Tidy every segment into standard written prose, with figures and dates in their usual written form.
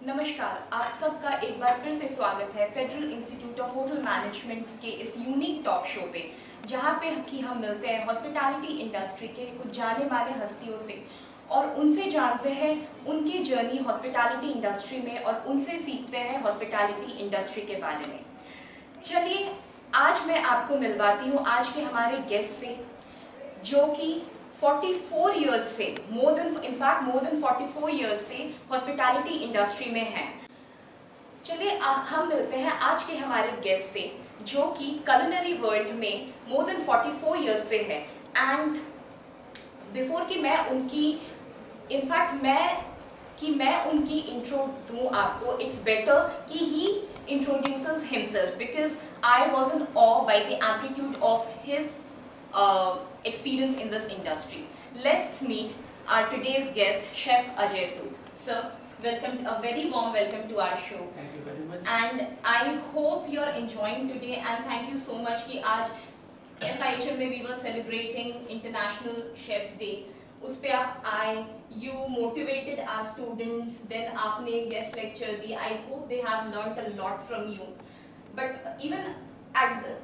नमस्कार, आप सबका एक बार फिर से स्वागत है federal institute of hotel management के इस यूनिक टॉक शो पे, जहाँ पे कि हम मिलते हैं हॉस्पिटैलिटी इंडस्ट्री के कुछ जाने माने हस्तियों से और उनसे जानते हैं उनकी जर्नी हॉस्पिटैलिटी इंडस्ट्री में और उनसे सीखते हैं हॉस्पिटैलिटी इंडस्ट्री के बारे में। चलिए, आज मैं आपको मिलवाती हूँ आज के हमारे गेस्ट से, जो कि 44 इयर्स से मोर देन 44 इयर्स से हॉस्पिटैलिटी इंडस्ट्री में हैं। चलिए हम मिलते हैं आज के हमारे गेस्ट से, जो कि culinary वर्ल्ड में मोर देन 44 इयर्स से है। एंड बिफोर कि मैं उनकी इंट्रो दूं आपको, इट्स बेटर कि ही introduces himself because I was in awe by the amplitude of his experience in this industry. Let's meet our today's guest, Chef Ajay Sood. Sir, welcome, a very warm welcome to our show. Thank you very much. And I hope you are enjoying today, and thank you so much कि आज FIHM में we were celebrating International Chefs Day. उस पे आप आए, you motivated our students, then आपने guest lecture the. I hope they have learnt a lot from you. But even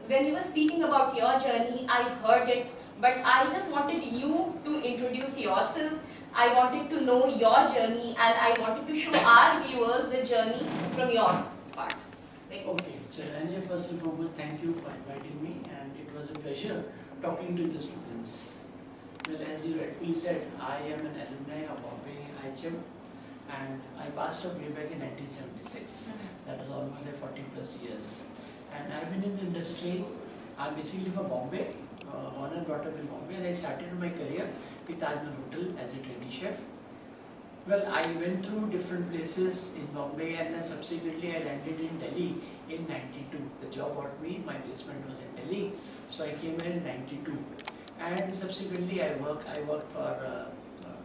when you were speaking about your journey, I heard it, but I just wanted you to introduce yourself. I wanted to know your journey, and I wanted to show our viewers the journey from your part. Okay, so Anya, first and foremost, thank you for inviting me, and it was a pleasure talking to the students. Well, as you rightfully said, I am an alumni of Bombay IHM, and I passed out way back in 1976. That was almost 40 plus years. And I've been in the industry. I'm basically from Bombay, born and brought up in Bombay, and I started my career with Taj Mahal Hotel as a trainee chef. Well, I went through different places in Bombay, and then subsequently I landed in Delhi in '92. The job brought me, my placement was in Delhi, so I came here in '92. And subsequently I worked for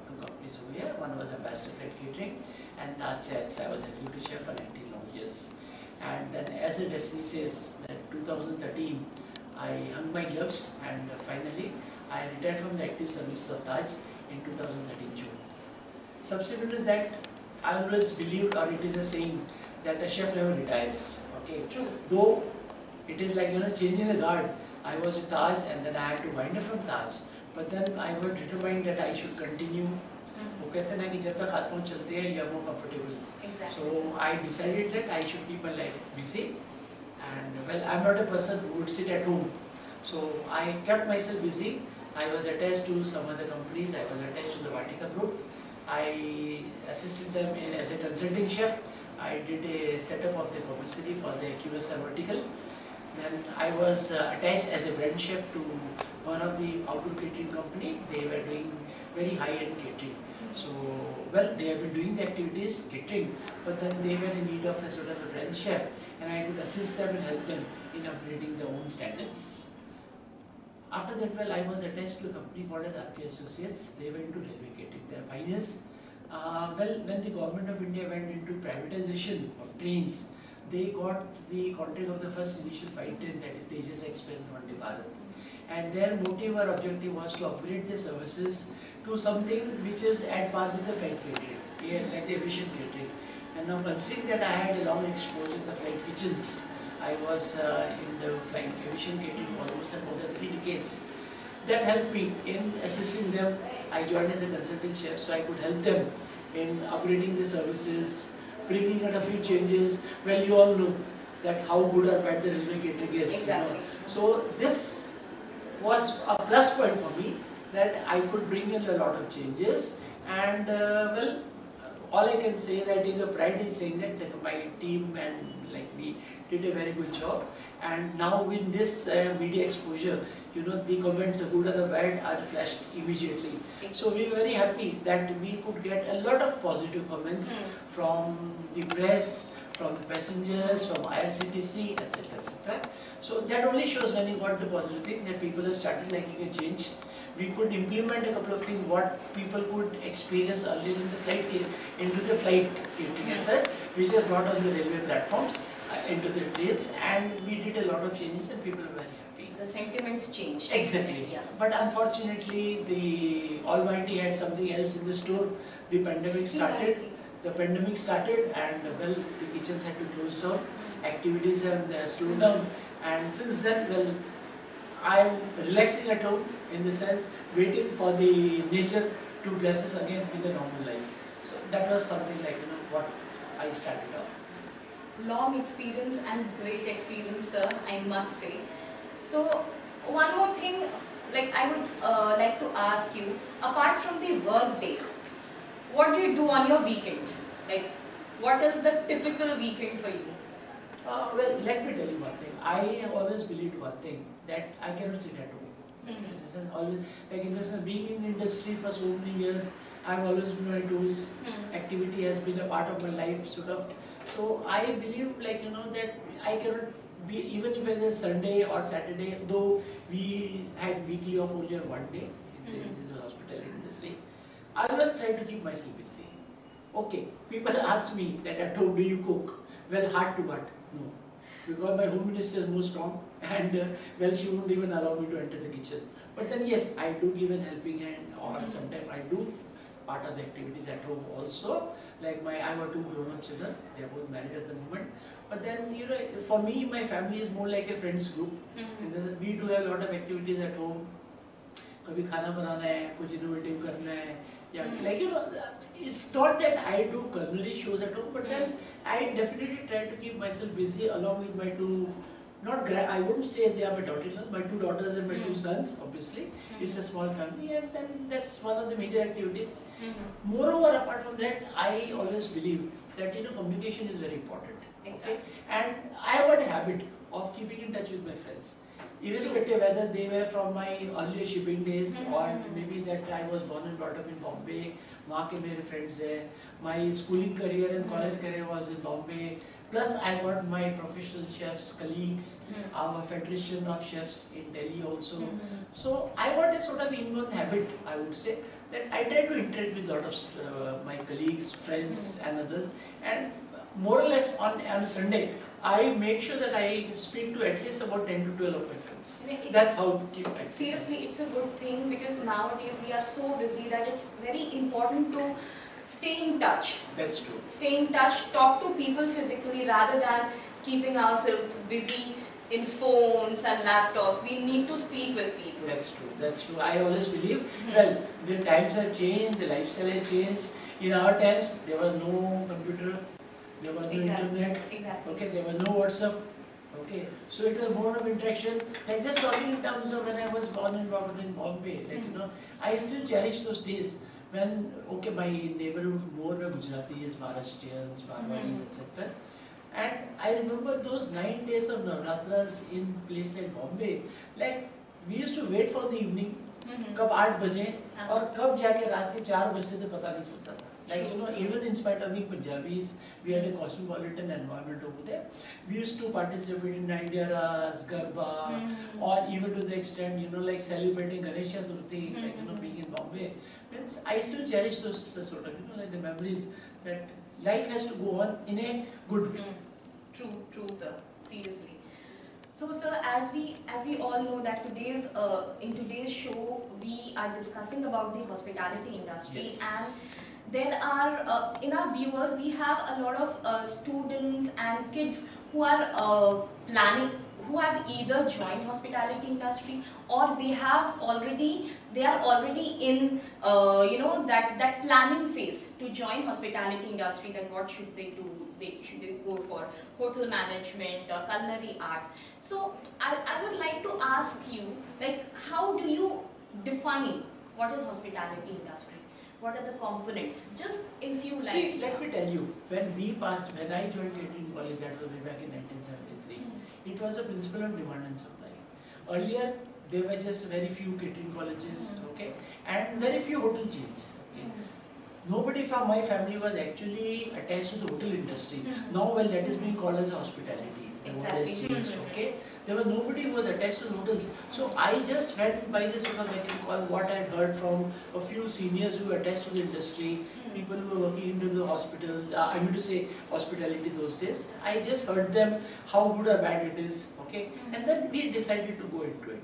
two companies over here. One was Ambassador Flight Catering, and Taj Sets. I was executive chef for 19 long years. And then, as the destiny says, that 2013, I hung my gloves, and finally I retired from the active service of Taj in 2013 June. Subsequent to that, I always believed, or it is a saying, that a chef never retires. Okay, True. Though it is like changing the guard. I was with Taj, and then I had to wind up from Taj. But then I was determined that I should continue. वो कहते हैं ना कि जब तक हाथ पांव चलते हैं you are more comfortable. Exactly. So I decided that I should keep my life busy, and well, I'm not a person who would sit at home. So I kept myself busy. I was attached to some other companies. I was attached to the Vatika Group. I assisted them as a consulting chef. I did a setup of the commissary for the QSR vertical. Then I was attached as a brand chef to one of the outdoor catering company. They were doing very high-end catering. So, well, they have been doing the activities, catering, but then they were in need of a sort of a brand chef, and I could assist them and help them in upgrading their own standards. After that, well, I was attached to a company called as RK Associates. They were into railway catering. They are pioneers. Well, when the government of India went into privatization of trains, they got the contract of the first initial freight train, that is Tejas Express and Vande Bharat. And their motive or objective was to upgrade their services to something which is at par with the flight catering, like the aviation catering. And now, considering that I had a long exposure in the flight kitchens, I was in the flight aviation catering for almost more than 3 decades. That helped me in assisting them. I joined as a consulting chef, so I could help them in upgrading the services, bringing in a few changes. Well, you all know that how good or bad the railway catering is. Exactly. So this was a plus point for me, that I could bring in a lot of changes. And well, all I can say is I take a pride in saying that my team and like me did a very good job. And now with this media exposure, the comments, the good or the bad, are flashed immediately. So we were very happy that we could get a lot of positive comments from the press, from the passengers, from IRCTC, etc., etc. So that only shows, when you got the positive thing, that people have started liking a change. We could implement a couple of things what people could experience earlier in the flight into the flight catering as such, which is brought on the railway platforms into the trains, and we did a lot of changes, and people were very happy. The sentiments changed. Exactly. Yeah. But unfortunately, the Almighty had something else in the store. The pandemic started. the pandemic started, and well, the kitchens had to close down, activities have slowed down, and since then, well, I'm relaxing at home in the sense waiting for the nature to bless us again with a normal life. So that was something like what I started off. Long experience and great experience, sir, I must say. So one more thing, like I would like to ask you, apart from the work days, what do you do on your weekends? Like, what is the typical weekend for you? Well, let me tell you one thing. I have always believed one thing, that I cannot sit at home. Always, like in this, being in the industry for so many years, I've always been on my toes. Activity has been a part of my life, sort of. So I believe, like that I cannot be, even if it is Sunday or Saturday, though we had weekly off only on one day in the hospitality industry. I always try to keep myself busy. Okay, people ask me that at home do you cook? Well, heart to heart, no. Because my home minister is more strong, and well, she won't even allow me to enter the kitchen. But then yes, I do give an helping hand, or sometimes I do part of the activities at home also. Like I have two grown-up children, they are both married at the moment. But then for me, my family is more like a friends group. We do have a lot of activities at home. कभी खाना बनाना है, कुछ innovative करना है, या like it's not that I do culinary shows at home, but then I definitely try to keep myself busy along with my two, I wouldn't say they are my daughter-in-law, my two daughters and my two sons, obviously. It's a small family, and then that's one of the major activities. Moreover, apart from that, I always believe that communication is very important. Exactly. Okay? And I have got a habit of keeping in touch with my friends. Irrespective whether they were from my earlier shipping days or maybe that I was born and brought up in Bombay, वहाँ के मेरे friends हैं. My schooling career and college career was in Bombay. Plus I got my professional chefs, colleagues, our federation of chefs in Delhi also. So I got a sort of inborn habit, I would say, that I try to interact with a lot of my colleagues, friends and others. And more or less on Sunday, I make sure that I speak to at least about 10 to 12 of my friends. That's how to keep active. Seriously, it's a good thing because nowadays we are so busy that it's very important to stay in touch. That's true. Stay in touch, talk to people physically rather than keeping ourselves busy in phones and laptops. We need to speak with people. That's true. That's true. I always believe, well, the times have changed, the lifestyle has changed. In our times, there was no computer. There was no internet. Exactly. Okay, there was no WhatsApp. Okay, so it was more of interaction. Like just talking in terms of when I was born and brought up in Bombay, like I still cherish those days when my neighborhood more were Gujaratis, Maharashtrians, Marwadis, etc. And I remember those 9 days of Navratras in place like Bombay. Like we used to wait for the evening. कब 8 बजे और कब जाके रात के 4 बजे तो पता नहीं चलता था. Like even in spite of being Punjabis, we had a cosmopolitan environment over there. We used to participate in Naidiyaras, Garba, or even to the extent like celebrating Ganesh Chaturthi, like being in Bombay. Means I still cherish those sort of like the memories that life has to go on in a good way. True, sir. Seriously. So, sir, as we all know that in today's show we are discussing about the hospitality industry, and there are in our viewers we have a lot of students and kids who are planning, who have either joined hospitality industry or they are already in that planning phase to join hospitality industry. That what should they do? Should they go for hotel management, culinary arts? So I would like to ask you, like, how do you define what is hospitality industry? What are the components? Just in few lines. See, let me tell you, when I joined catering college, that was way back in 1973, it was a principle of demand and supply. Earlier, there were just very few catering colleges, okay, and very few hotel chains. Okay. Nobody from my family was actually attached to the hotel industry. Now, well, that is being called as hospitality. Exactly. Okay, there was nobody who was attached to the hotels. So I just went by this sort of what I had heard from a few seniors who were attached to the industry, people who were working into the hospital. I mean to say hospitality those days. I just heard them how good or bad it is. Okay, and then we decided to go into it,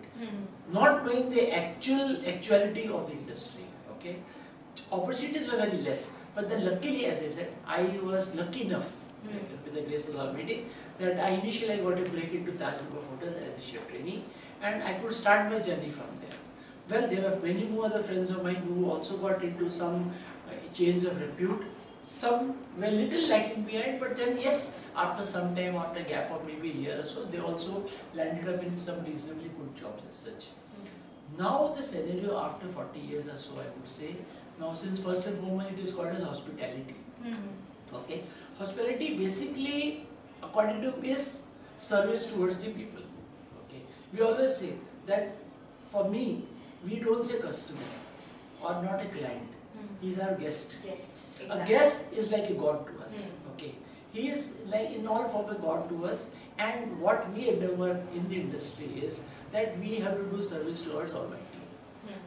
not knowing the actuality of the industry. Okay. Opportunities were very less. But then luckily, as I said, I was lucky enough, with the grace of the Almighty, that I initially got a break into Taj Group of Hotels as a chef trainee, and I could start my journey from there. Well, there were many more other friends of mine who also got into some chains of repute. Some were little lagging behind, but then yes, after some time, after a gap of maybe a year or so, they also landed up in some reasonably good jobs as such. Now the scenario after 40 years or so, I would say, now since first and foremost it is called as hospitality. Okay, hospitality basically, according to me, is service towards the people. Okay, we always say that for me, we don't say customer or not a client. He's our guest. Exactly. A guest is like a god to us. Okay, he is like in all form a god to us. And what we endeavor in the industry is that we have to do service towards Almighty.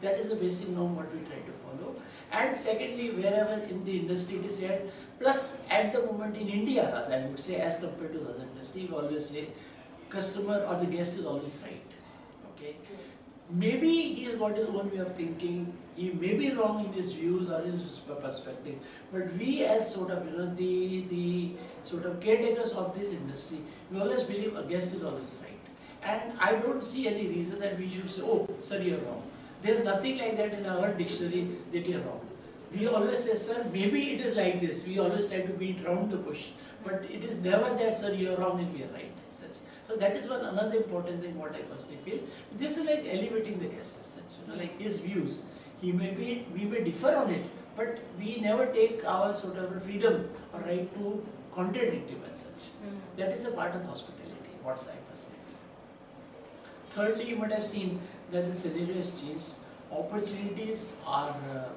That is the basic norm what we try to follow. And secondly, wherever in the industry it is said, plus at the moment in India, rather, I would say, as compared to the other industry, we always say customer or the guest is always right. Okay. Maybe he has got his own way of thinking. He may be wrong in his views or in his perspective, but we as sort of the sort of caretakers of this industry, we always believe a guest is always right. And I don't see any reason that we should say, oh, sir, you're wrong. There's nothing like that in our dictionary that you're wrong. We always say, sir, maybe it is like this. We always try to beat around the bush, but it is never that, sir, you're wrong and we are right. Such. So that is one another important thing what I personally feel. This is like elevating the guest as such, like his views. We may differ on it, but we never take our sort of freedom or right to contradict him as such. That is a part of hospitality, what I personally feel. Thirdly, you might have seen that the scenario has changed. Opportunities are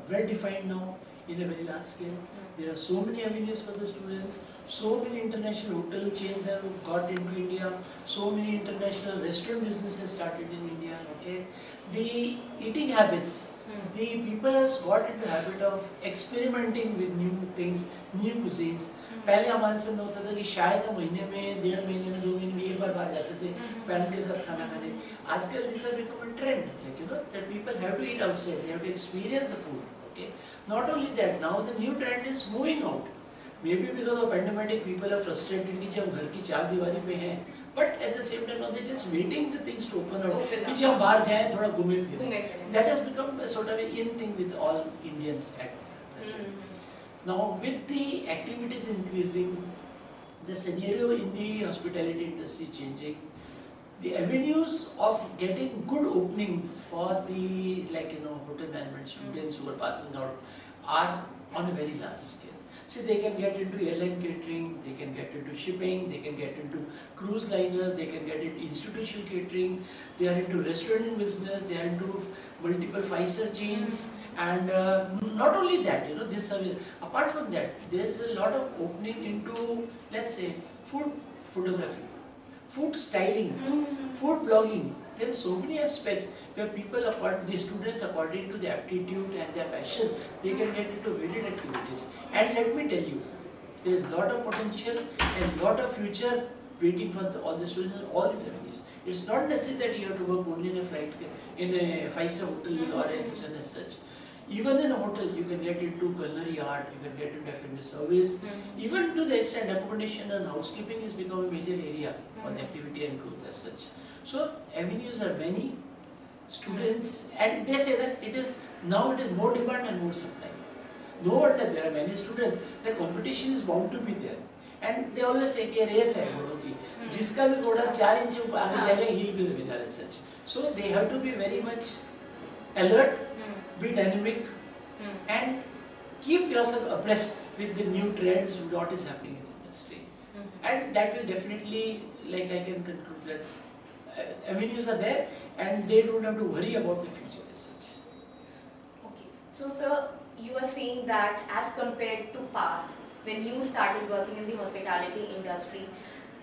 well defined now in a very large scale. There are so many avenues for the students. So many international hotel chains have got into India. So many international restaurant businesses started in India. Okay, the eating habits, the people have got into habit of experimenting with new things, new cuisines. पहले हमारे साथ होता था कि शायद महीने में, 1.5 महीने में, 2 महीने में एक बार बाहर जाते थे पैन के साथ खाना खाने. आजकल this has become a trend, like that people have to eat outside, they have to experience the food. Okay, not only that, now the new trend is moving out. Maybe because of pandemic, people are frustrated कि हम घर की चार दीवारी पे हैं, but at the same time, now they're just waiting the things to open up. कि हम बाहर जाएं, थोड़ा घूमें फिरें. That has become a sort of an in thing with all Indians at present. Now, with the activities increasing, the scenario in the hospitality industry changing, the avenues of getting good openings for the hotel management students who are passing out are on a very large scale. So they can get into airline catering, they can get into shipping, they can get into cruise liners, they can get into institutional catering, they are into restaurant business, they are into multiple 5-star chains, and not only that, this service. Apart from that, there's a lot of opening into, let's say, food photography, food styling, food blogging. There are so many aspects where people, the students, according to their aptitude and their passion, they can get into varied activities. And let me tell you, there is a lot of potential and a lot of future waiting for all the students in all these avenues. It's not necessary that you have to work only in a 5-star hotel or a kitchen as such. Even in a hotel, you can get into culinary art, you can get into F&B service, even to the extent accommodation and housekeeping has become a major area for the activity and growth as such. So avenues are many, students, and they say that it is more demand and more supply. No wonder there are many students, the competition is bound to be there. And they always say कि race है घोड़ों की, जिसका भी घोड़ा 4 inch आगे जाएगा, he will be the winner as such. So they have to be very much alert, be dynamic, and keep yourself abreast with the new trends, what is happening in the industry. And that will definitely, like I can conclude that avenues are there and they don't have to worry about the future as such. Okay, so sir, you are saying that as compared to past, when you started working in the hospitality industry,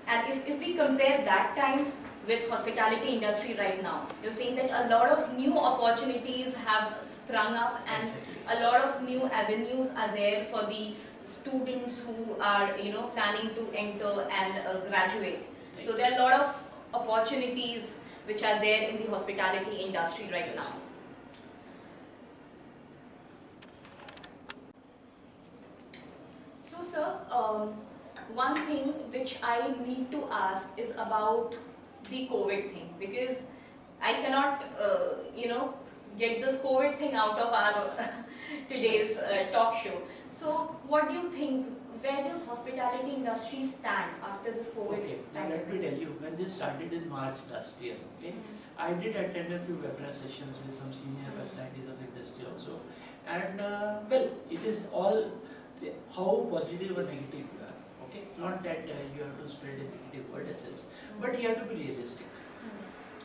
and if we compare that time with hospitality industry right now, you're saying that a lot of new opportunities have sprung up and a lot of new avenues are there for the students who are planning to enter and graduate. So there are a lot of opportunities which are there in the hospitality industry right now. sir, one thing which I need to ask is about the COVID thing, because I cannot, get this COVID thing out of our today's talk show. So, what do you think? Where does hospitality industry stand after this COVID Okay, now let me tell you, when this started in March last year, okay, I did attend a few webinar sessions with some senior personalities of the industry also, and well, it is all how positive or negative you are, okay, not that you have to spread a negative word as such, but you have to be realistic.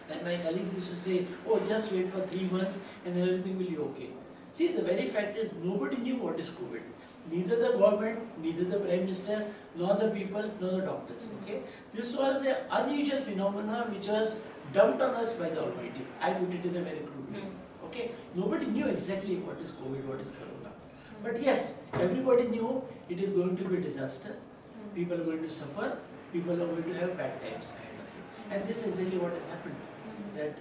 And my colleagues used to say, oh, just wait for 3 months and everything will be okay. See, the very fact is nobody knew what is COVID. Neither the government, neither the Prime Minister, nor the people, nor the doctors. Okay, this was an unusual phenomenon which was dumped on us by the Almighty. I put it in a very crude way. Okay, nobody knew exactly what is COVID, what is Corona. But yes, everybody knew it is going to be a disaster. People are going to suffer. People are going to have bad times ahead of it. And this is exactly what has happened. That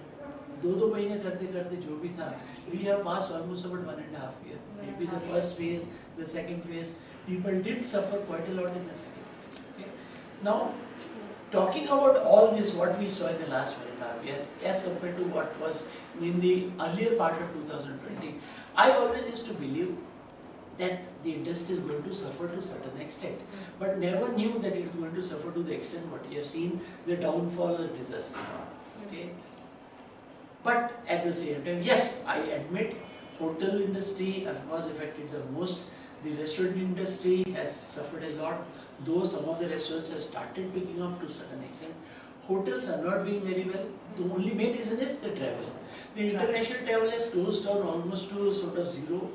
2 महीने करते करते जो भी था, we have passed almost about 1.5 years. Maybe the first phase, the second phase, people did suffer quite a lot in the second phase. Okay. Now, talking about all this, what we saw in the last 1.5 years, as compared to what was in the earlier part of 2020, I always used to believe that the industry is going to suffer to a certain extent, but never knew that it is going to suffer to the extent what you have seen, the downfall or disaster. Okay. But at the same time, yes, I admit hotel industry was affected the most. The restaurant industry has suffered a lot, though some of the restaurants have started picking up to a certain extent. Hotels are not doing very well. The only main reason is the travel. The international travel has closed down almost to sort of zero.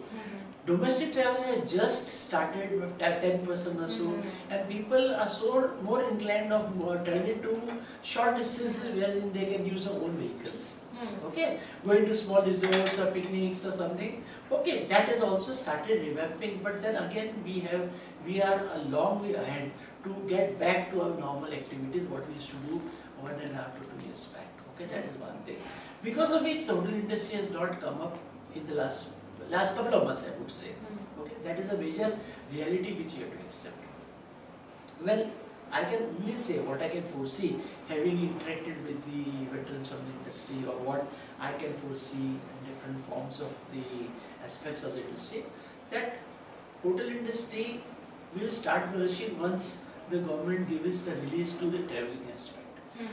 Domestic travel has just started at 10% or so, and people are so more inclined of traveling to short distances wherein they can use their own vehicles. Okay, going to small resorts or picnics or something. Okay, that has also started revamping, but then again we are a long way ahead to get back to our normal activities, what we used to do 1.5 to 2 years back. Okay, that is one thing. Because of which the hotel industry has not come up in the last couple of months, I would say. Okay, that is a major reality which you have to accept. Well, I can only say what I can foresee, having interacted with the veterans of the industry, or what I can foresee in different forms of the aspects of the industry, that hotel industry will start flourishing once the government gives a release to the traveling aspect.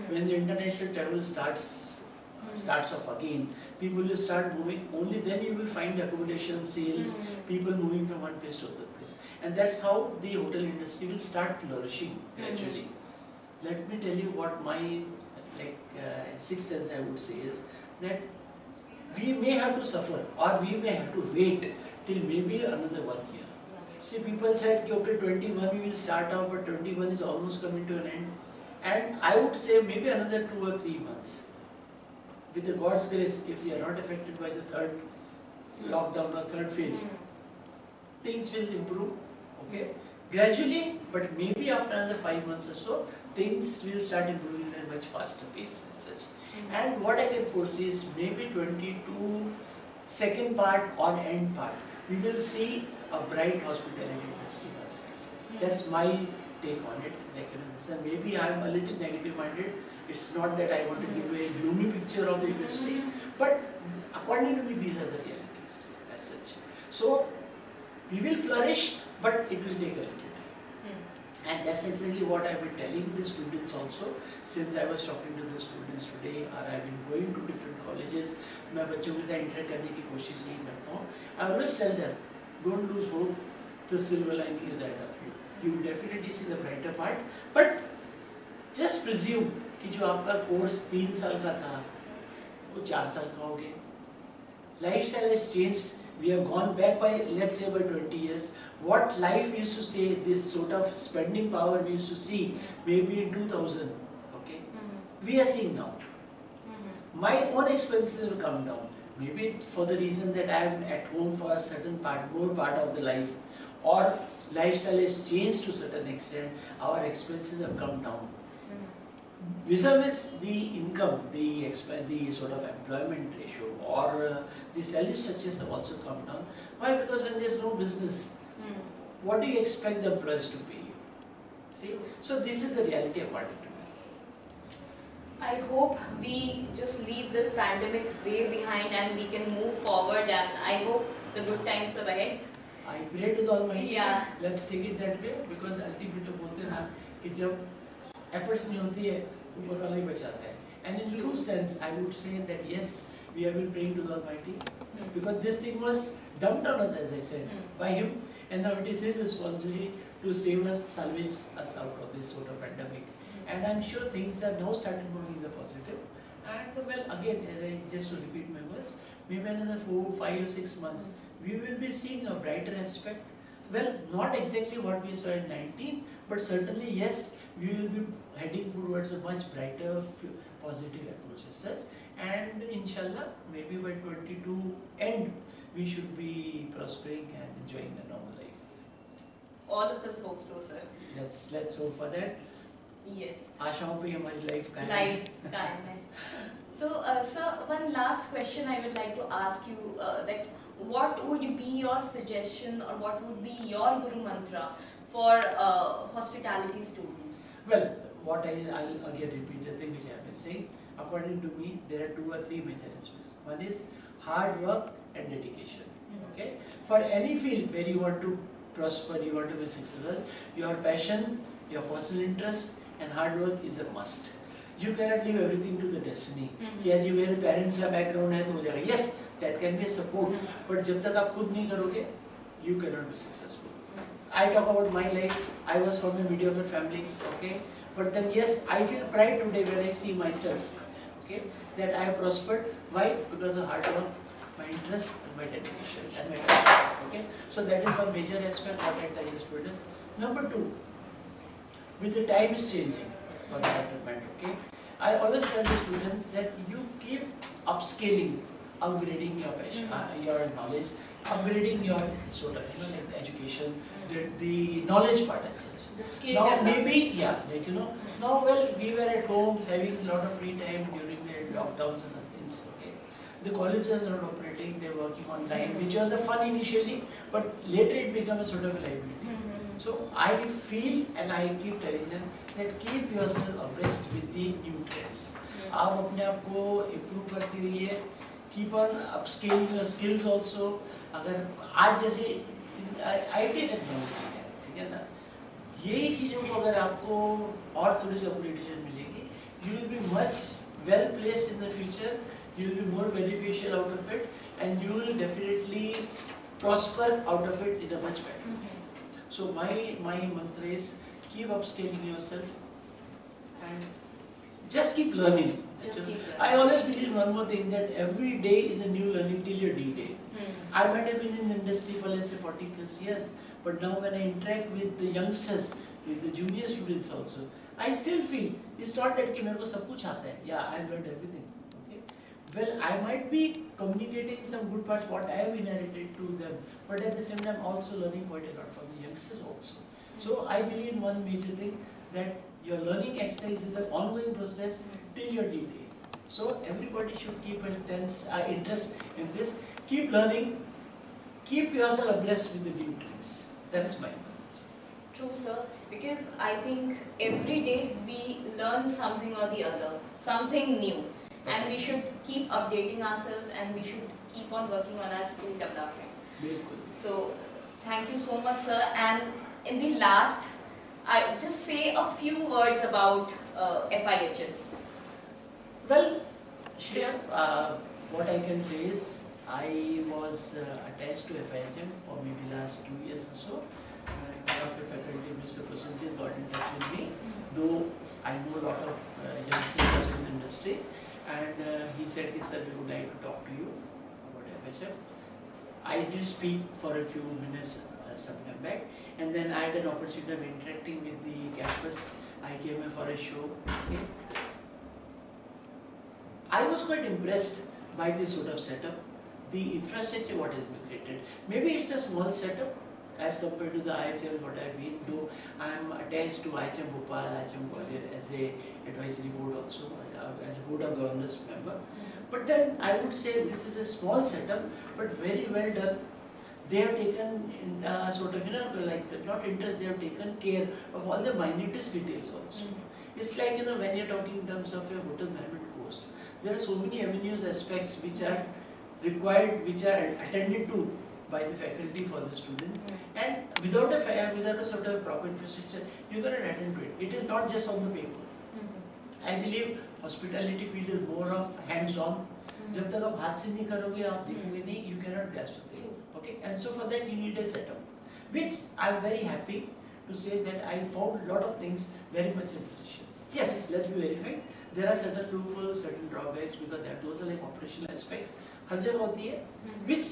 When the international travel starts off again, people will start moving. Only then you will find accommodation sales, people moving from one place to other place, and that's how the hotel industry will start flourishing gradually. Let me tell you what my sixth sense I would say is that we may have to suffer, or we may have to wait till maybe another 1 year. See, people said, okay, 21 we will start out, but 21 is almost coming to an end, and I would say maybe another 2 or 3 months. With the God's grace, if we are not affected by the third lockdown or third phase, things will improve, okay, gradually, but maybe after another 5 months or so, things will start improving at a much faster pace as such. And what I can foresee is maybe 22 second part or end part, we will see a bright hospitality industry. That's my take on it. Maybe I am a little negative minded. It's not that I want to give a gloomy picture of the industry, but according to me, these are the realities as such. So we will flourish, but it will take a little time. And that's exactly what I've been telling the students also. Since I was talking to the students today, or I've been going to different colleges, मैं बच्चों के साथ interact करने की कोशिश ही करता हूँ. I always tell them, don't lose hope. The silver lining is ahead of you. You will definitely see the brighter part. But just presume कि जो आपका कोर्स 3 साल का था, वो 4 साल का हो गया. Lifestyle has changed. We have gone back by, let's say, by 20 years. What life we used to say, this sort of spending power we used to see, maybe in 2000, okay, we are seeing now. My own expenses have come down. Maybe for the reason that I am at home for a certain more part of the life, or lifestyle has changed to a certain extent, our expenses have come down. Vis-a-vis the income, the sort of employment ratio, or the salary structures have also come down. Why? Because when there is no business, what do you expect the employers to pay you? See, so this is the reality according to me. I hope we just leave this pandemic way behind and we can move forward, and I hope the good times are ahead. I pray to the Almighty. Yeah. Let's take it that way, because ultimately बोलते हैं ना कि जब efforts नहीं होती है तो ऊपर वाला ही बचाता है. And in true sense, I would say that yes, we have been praying to the Almighty, because this thing was dumped on us, as I said, by Him, and now it is His responsibility to save us, salvage us out of this sort of pandemic. And I'm sure things are now starting moving in the positive. And well, again, as I just to repeat my words, maybe another 4, 5 or 6 months, we will be seeing a brighter aspect. Well, not exactly what we saw in 19, but certainly yes, we will be heading towards a much brighter, positive approach as such. And inshallah, maybe by 22 end, we should be prospering and enjoying a normal life. All of us hope so, sir. Let's hope for that. Yes. आशाओं पे हमारी life का Life कायम है. So, sir, one last question I would like to ask you, that what would be your suggestion or what would be your Guru Mantra for hospitality students? Well, what I'll again repeat the thing which I have been saying. According to me, there are 2 or 3 major aspects. One is hard work and dedication. Okay, for any field where you want to prosper, you want to be successful, your passion, your personal interest, and hard work is a must. You cannot leave everything to the destiny. कि आज मेरे parents का background है तो हो जाएगा. Yes, that can be a support. But जब तक आप खुद नहीं करोगे, you cannot be successful. I talk about my life. I was from a mediocre family. Okay, but then yes, I feel pride today when I see myself. Okay, that I have prospered. Why? Because of hard work, my interest, and my dedication, and my passion. Okay, so that is one major aspect what I tell the students. Number 2, with the time is changing for the development. Okay, I always tell the students that you keep upscaling, upgrading your passion, your knowledge, upgrading your sort of like the education, the knowledge part as such. The skill Now development. maybe like now well we were at home having a lot of free time during the lockdowns and things. Okay, the colleges are not operating; they're working online, which was a fun initially, but later it became a sort of a liability. So I feel and I keep telling them that keep yourself abreast with the new trends. आप अपने आप को improve करते रहिए. Keep on upscaling your skills also. अगर आज जैसे IT technology है, ठीक है ना? यही चीजों को अगर आपको और थोड़ी सी अपग्रेडेशन मिलेगी, you will be much well placed in the future. You will be more beneficial out of it, and you will definitely prosper out of it in a much better way. So my mantra is keep upscaling yourself and just keep learning. Just keep learning. I always believe one more thing, that every day is a new learning till your D-day. I might have been in the industry for let's say 40 plus years, but now when I interact with the youngsters, with the junior students also, I still feel it's not that कि मेरे को सब कुछ आता है. Yeah, I learned everything. Okay. Well, I might be communicating some good parts what I have inherited to them, but at the same time also learning quite a lot from the youngsters also. So I believe in one major thing, that your learning exercise is an ongoing process till your D-day. So everybody should keep an intense interest in this. Keep learning. Keep yourself abreast with the new trends. That's my message. True, sir. Because I think every day we learn something or the other, something new, and we should keep updating ourselves, and we should keep on working on our skill development. Bilkul. So, thank you so much, sir. And in the last, I just say a few words about FIHL. Well, Shreya, what I can say is I was attached to FIHM for maybe last 2 years or so. One of the faculty, Mr. Prasenjit, got in touch with me, though I know a lot of youngsters in the industry, and he said, sir, we would like to talk to you about FIHM. I did speak for a few minutes some time back, and then I had an opportunity of interacting with the campus. I came here for a show. Okay. I was quite impressed by this sort of setup, the infrastructure what has been created. Maybe it's a small setup as compared to the IHL what I've been, though I am attached to IHM Bhopal, IHM Gwalior as a advisory board also, as a board of governors member. But then I would say this is a small setup, but very well done. they have taken sort of, like not interest, they have taken care of all the minutest details also. It's like, when you're talking in terms of a hotel management course, there are so many avenues, aspects which are required, which are attended to by the faculty for the students, and without a sort of proper infrastructure, you cannot attend to it. It is not just on the paper. I believe hospitality field is more of hands-on. जब तक आप हाथ से नहीं करोगे, आप देखोगे नहीं, you cannot grasp the thing. Okay, and so for that you need a setup, which I am very happy to say that I found a lot of things very much in position. Yes, let's be verified. There are certain loopholes, certain drawbacks, because those are like operational aspects. हर जगह होती है, which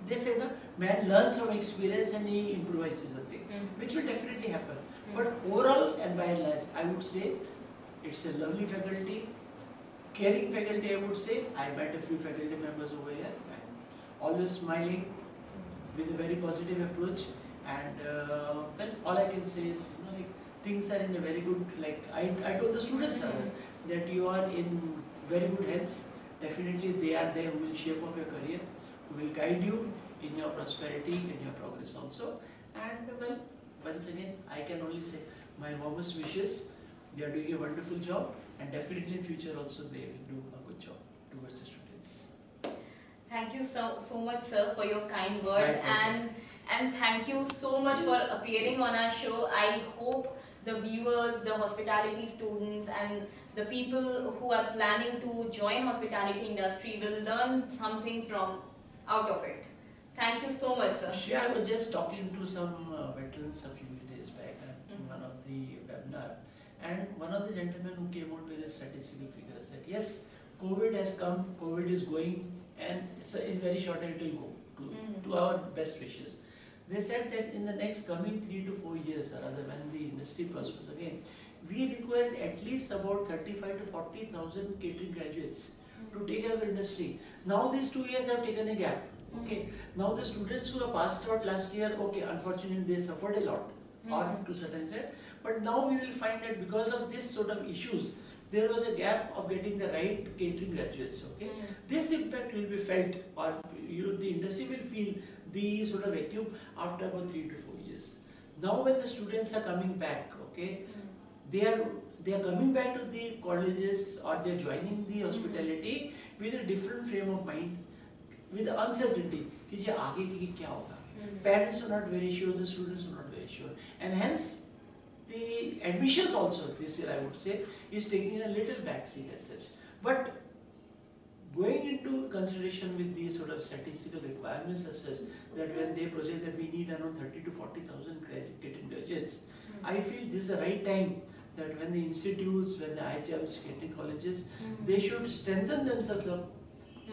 they say that man learns from experience and he improvises a thing, which will definitely happen. But overall and by and large, I would say it's a lovely faculty, caring faculty. I would say I met a few faculty members over here, always smiling, with a very positive approach, and well, all I can say is, like, things are in a very good, like I told the students that you are in very good hands. Definitely they are there who will shape up your career, who will guide you in your prosperity, in your progress also. And well, once again, I can only say my warmest wishes. They are doing a wonderful job, and definitely in future also they will do a good job towards the students. Thank you so much, sir, for your kind words, and thank you so much for appearing on our show. I hope the viewers, the hospitality students, and the people who are planning to join hospitality industry will learn something from out of it. Thank you so much, sir. Sure, I was just talking to some veterans a few days back in one of the webinar, and one of the gentlemen who came out with a statistical figure said, yes, COVID has come, COVID is going, and so in very short time it will go, to our best wishes. They said that in the next coming 3 to 4 years, or rather when the industry prospers again, we require at least about 35 to 40,000 catering graduates to take over industry. Now these 2 years have taken a gap. Okay. Now the students who have passed out last year, okay, unfortunately they suffered a lot, or to certain extent. But now we will find that because of this sort of issues, there was a gap of getting the right catering graduates. Okay. This impact will be felt, or the industry will feel the sort of vacuum after about 3 to 4 years. Now when the students are coming back, okay, they are coming back to the colleges, or they are joining the hospitality with a different frame of mind, with uncertainty. Parents are not very sure, the students are not very sure, and hence the admissions also this year, I would say, is taking a little backseat as such. But going into consideration with these sort of statistical requirements as such, that when they project that we need around 30 to 40,000 catering graduates, I feel this is the right time that when the institutes, when the IHMs, catering colleges, they should strengthen themselves up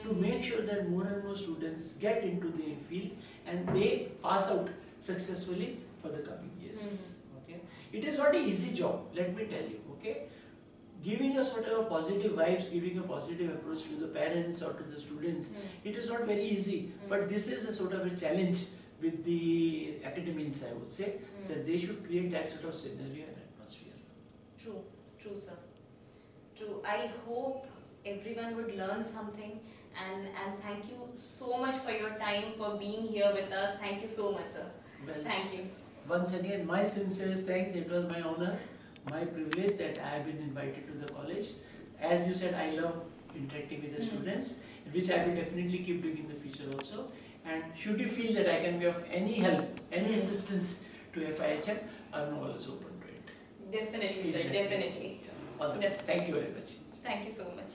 to make sure that more and more students get into the field and they pass out successfully for the coming years. Okay, it is not an easy job, let me tell you. Okay, giving a sort of a positive vibes, giving a positive approach to the parents or to the students, it is not very easy. But this is a sort of a challenge with the academics, I would say, that they should create that sort of scenario and atmosphere. True, sir. True. I hope everyone would learn something, and thank you so much for your time, for being here with us. Thank you so much, sir. Well, thank you. Once again, my sincerest thanks. It was my honor, my privilege that I have been invited to the college. As you said, I love interacting with the students, which I will definitely keep doing in the future also. And should you feel that I can be of any help, any assistance to FIHM, I'm always open to it. Definitely, sir. Definitely. All the best. Thank you very much. Thank you so much.